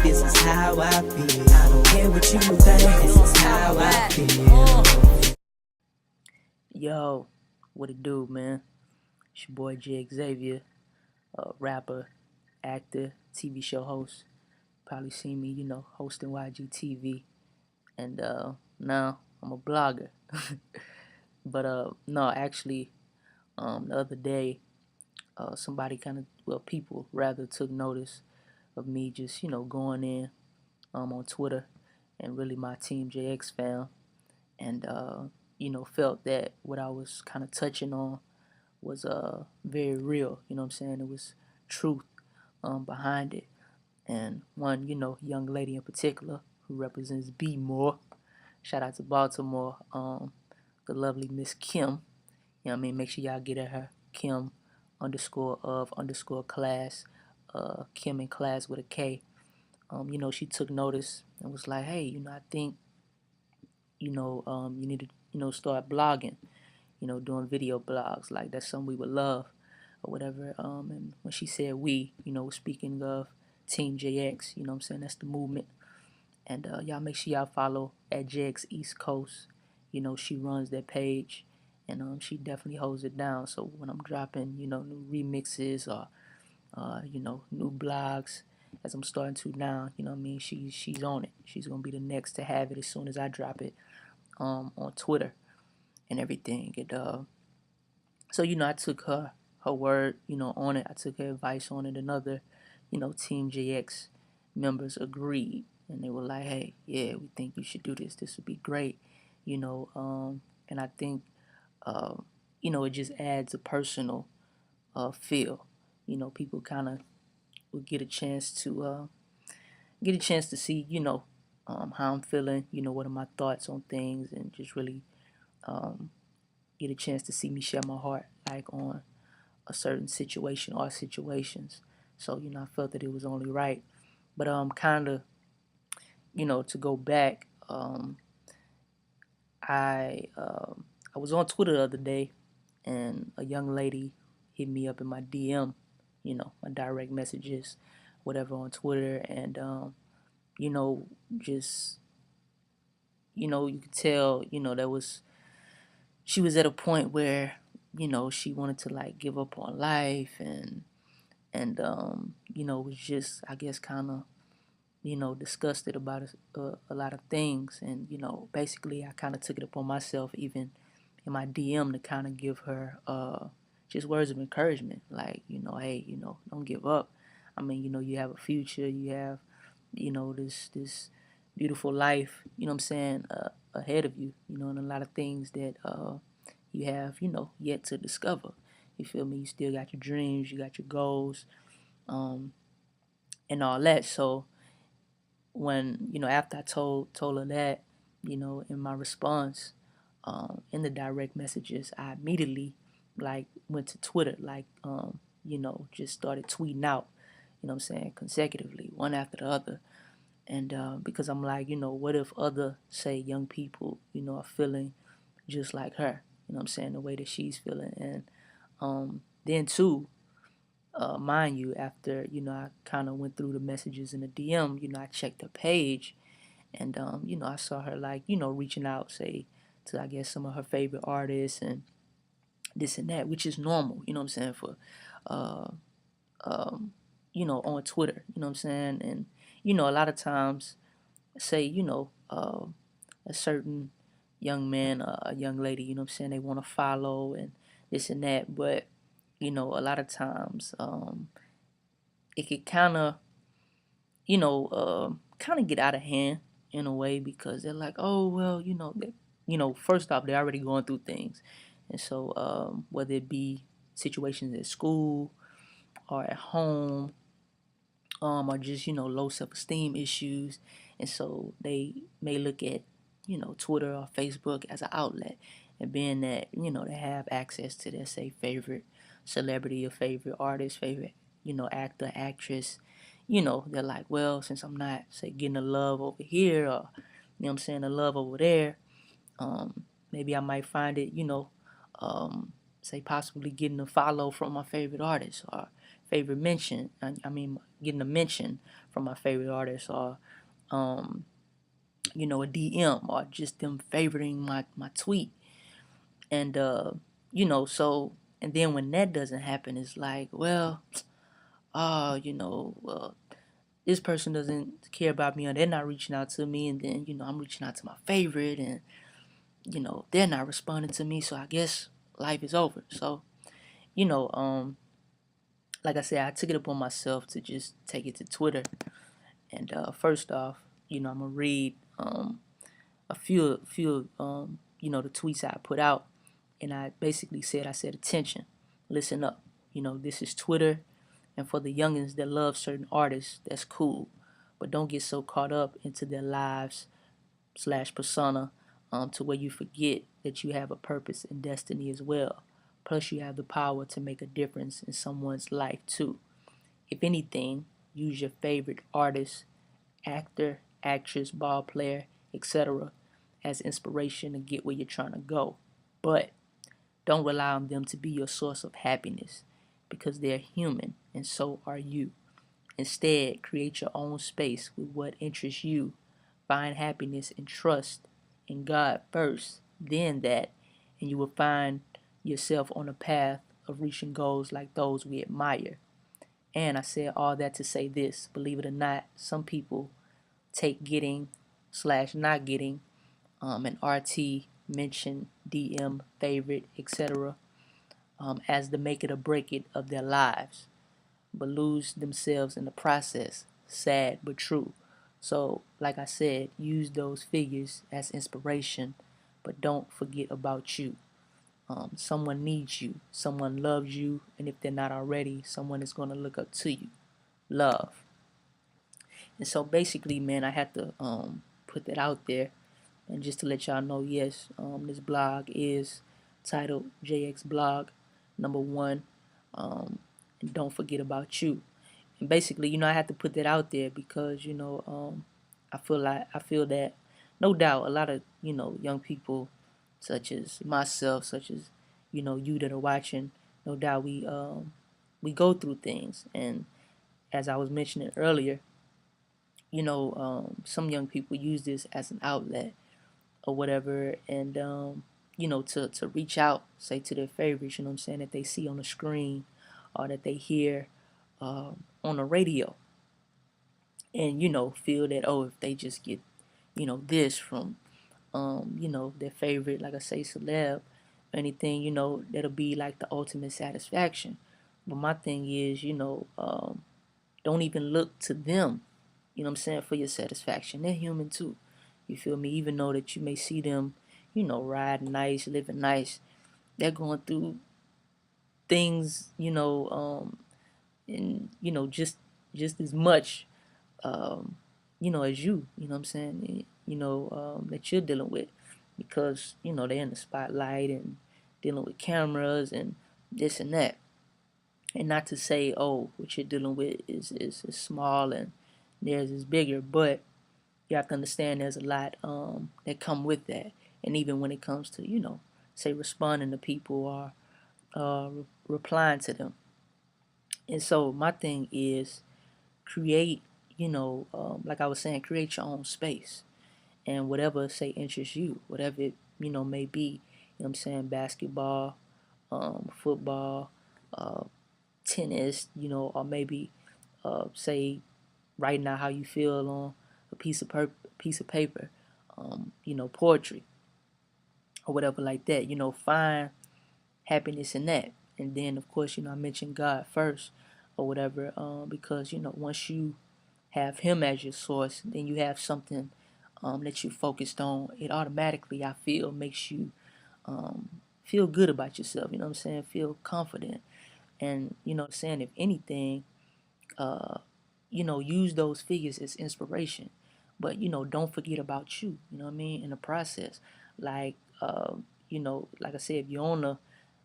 this is how I feel. I don't care what you think, this is how I feel. Yo, what it do, man? It's your boy J.Xavier, rapper, actor, TV show host. Probably seen me, hosting YG TV. And now I'm a blogger. But no, actually, the other day, somebody people rather took notice of me just, going in on Twitter and really my Team JX fan. And, felt that what I was kind of touching on was very real. You know what I'm saying? It was truth behind it. And one, young lady in particular who represents B More. Shout out to Baltimore, the lovely Miss Kim. You know what I mean? Make sure y'all get at her. Kim _of_ class. Kim in class with a K. She took notice and was like, hey, I think, you need to, start blogging, doing video blogs. Like, that's something we would love or whatever. And when she said we, speaking of Team JX, you know what I'm saying? That's the movement. And y'all make sure y'all follow at JX East Coast. She runs that page, and she definitely holds it down. So when I'm dropping, new remixes or, new blogs, as I'm starting to now, you know what I mean? She's on it. She's gonna be the next to have it as soon as I drop it on Twitter and everything. And so I took her word, on it. I took her advice on it. Another, Team JX members agreed, and they were like, "Hey, yeah, we think you should do this. This would be great," and I think, it just adds a personal feel. People kind of will get a chance to see, how I'm feeling. What are my thoughts on things, and just really get a chance to see me share my heart, like on a certain situation or situations. So I felt that it was only right. But kind of, to go back, I was on Twitter the other day, and a young lady hit me up in my DM, my direct messages, whatever on Twitter, and just you could tell, she was at a point where she wanted to like give up on life, and was just, I guess, kind of disgusted about a lot of things. And basically I kind of took it upon myself, even in my DM, to kind of give her just words of encouragement, like, hey, don't give up. I mean, you have a future, you have this beautiful life, what I'm saying, ahead of you, and a lot of things that you have, yet to discover. You feel me? You still got your dreams, you got your goals, and all that. So when, after I told her that, in my response, in the direct messages, I immediately like went to Twitter, like, just started tweeting out, what I'm saying, consecutively, one after the other. And because I'm like, what if other, say, young people, are feeling just like her, what I'm saying, the way that she's feeling. And then too, mind you, after, I kind of went through the messages in the DM, I checked her page, and, I saw her, like, reaching out, say, to, I guess, some of her favorite artists and this and that, which is normal, what I'm saying, for, uh, on Twitter, what I'm saying. And, a lot of times, say, a certain young man, a young lady, what I'm saying, they want to follow and this and that, but, a lot of times, it could kind of, kind of get out of hand in a way, because they're like, oh, well, first off, they're already going through things. And so, whether it be situations at school or at home, or just, low self-esteem issues. And so they may look at, Twitter or Facebook as an outlet. And being that, they have access to their, say, favorite celebrity or favorite artist, favorite, actor, actress, they're like, well, since I'm not, say, getting the love over here, or, I'm saying, the love over there, maybe I might find it, say, possibly getting a follow from my favorite artist, or favorite mention. I mean, getting a mention from my favorite artist, or a DM, or just them favoriting my tweet. And so, and then when that doesn't happen, it's like, well, this person doesn't care about me, or they're not reaching out to me, and then I'm reaching out to my favorite, and they're not responding to me, so I guess life is over. So, you know, um, like I said, I took it upon myself to just take it to Twitter, and first off, I'm gonna read a few the tweets I put out, and I basically said, attention, listen up. This is Twitter, and for the youngins that love certain artists, that's cool, but don't get so caught up into their lives slash persona, to where you forget that you have a purpose and destiny as well. Plus, you have the power to make a difference in someone's life too. If anything, use your favorite artist, actor, actress, ball player, etc., as inspiration to get where you're trying to go. But don't rely on them to be your source of happiness, because they're human and so are you. Instead, create your own space with what interests you. Find happiness and trust in God first, then that, and you will find yourself on a path of reaching goals like those we admire. And I said all that to say this: believe it or not, some people take getting slash not getting an RT, mention, DM, favorite, etc., as the make it or break it of their lives, but lose themselves in the process. Sad but true. So, like I said, use those figures as inspiration, but don't forget about you. Someone needs you, someone loves you, and if they're not already, someone is going to look up to you. Love. And so basically, man, I had to put that out there. And just to let y'all know, yes, this blog is titled JX Blog #1. And don't forget about you. And basically, I had to put that out there because I feel that, no doubt, a lot of young people, such as myself, such as you that are watching, no doubt we go through things. And as I was mentioning earlier, some young people use this as an outlet or whatever, and to reach out, say, to their favorites, that they see on the screen or that they hear on the radio, and feel that, oh, if they just get this from their favorite, like I say, celeb, anything, that'll be like the ultimate satisfaction. But my thing is, don't even look to them, for your satisfaction. They're human too. You feel me? Even though that you may see them, riding nice, living nice, they're going through things, and just as much, um, as that you're dealing with, because they're in the spotlight and dealing with cameras and this and that. And not to say, oh, what you're dealing with is small and theirs is bigger, but you have to understand there's a lot that come with that. And even when it comes to, say, responding to people or replying to them. And so my thing is create, like I was saying, create your own space. And whatever, say, interests you, whatever it, may be, basketball, football, uh, tennis, or maybe, say, writing out how you feel on a piece of paper, poetry or whatever like that. Find happiness in that. And then, of course, I mentioned God first or whatever, because once you have Him as your source, then you have something that you focused on. It automatically, I feel, makes you feel good about yourself. Feel confident. And if anything, use those figures as inspiration, but don't forget about you. In the process, like like I said, if you're on a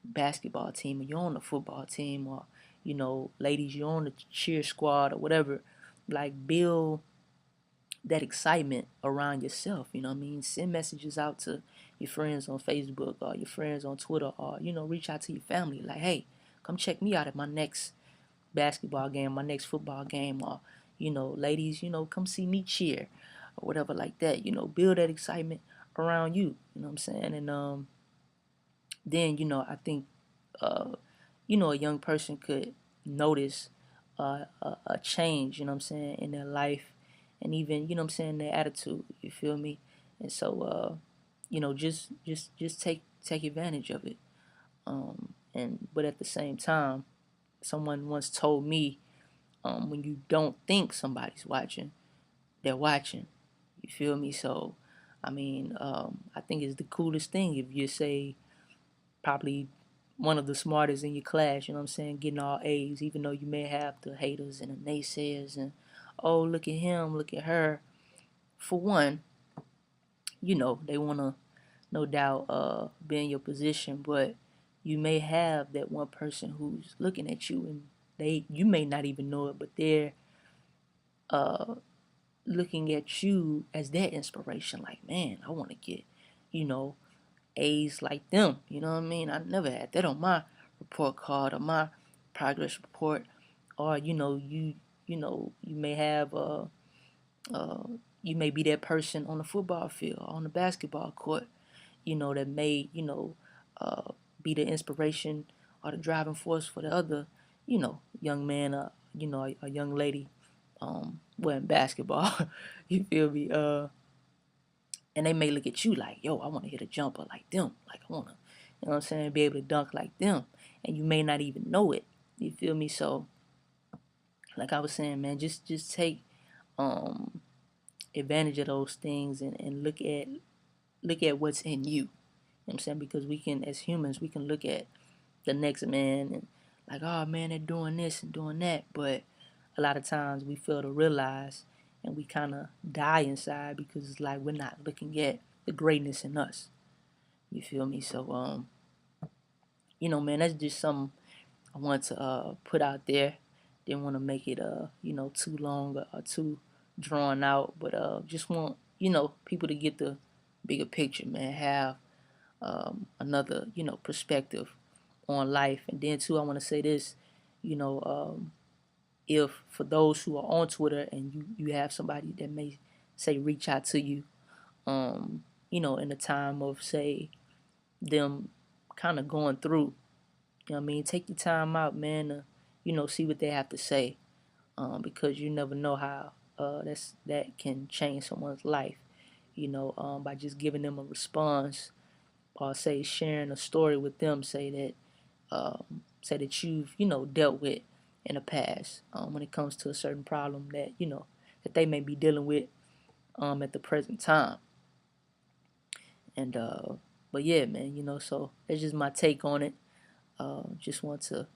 basketball team or you're on a football team, or ladies, you're on the cheer squad or whatever, like, build that excitement around yourself. Send messages out to your friends on Facebook or your friends on Twitter, or reach out to your family like, hey, come check me out at my next basketball game, my next football game, or, ladies, come see me cheer or whatever like that. Build that excitement around you. You know what I'm saying? And then, I think, a young person could notice a change, in their life, and even, their attitude. You feel me? And so, just take advantage of it. But at the same time, someone once told me, when you don't think somebody's watching, they're watching. You feel me? So, I think it's the coolest thing if you say probably one of the smartest in your class, getting all A's, even though you may have the haters and the naysayers and, oh, look at him, look at her. For one, they want to, no doubt, be in your position, but you may have that one person who's looking at you, and you may not even know it, but they're looking at you as their inspiration. Like, man, I want to get, A's like them. You know what I mean? I never had that on my report card or my progress report. Or, you may have you may be that person on the football field, on the basketball court, that may, be the inspiration or the driving force for the other, young man or, a young lady, in basketball. You feel me? And they may look at you like, yo, I want to hit a jumper like them. Like, I want to, be able to dunk like them. And you may not even know it. You feel me? So, like I was saying, man, just take advantage of those things, and look at what's in you. You know what I'm saying? Because we can, as humans, we can look at the next man and like, oh man, they're doing this and doing that. But a lot of times we fail to realize, and we kind of die inside, because it's like we're not looking at the greatness in us. You feel me? So, man, that's just something I want to put out there. Didn't want to make it, too long or too drawn out, but just want, people to get the bigger picture, man. Have another, perspective on life. And then too, I want to say this, if for those who are on Twitter and you have somebody that may say reach out to you, in a time of, say, them kind of going through, take your time out, man, to, see what they have to say, because you never know how that can change someone's life, by just giving them a response, or say sharing a story with them, say that you've, dealt with in the past, when it comes to a certain problem that, that they may be dealing with at the present time. And but yeah, man, so that's just my take on it. Just want to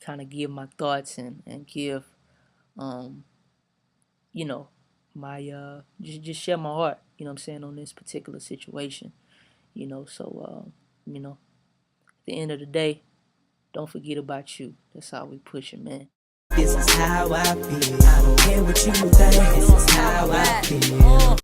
kind of give my thoughts, and give my just share my heart, on this particular situation. So at the end of the day, don't forget about you. That's how we push it, man. This is how I feel. I don't care what you think. This is how I feel.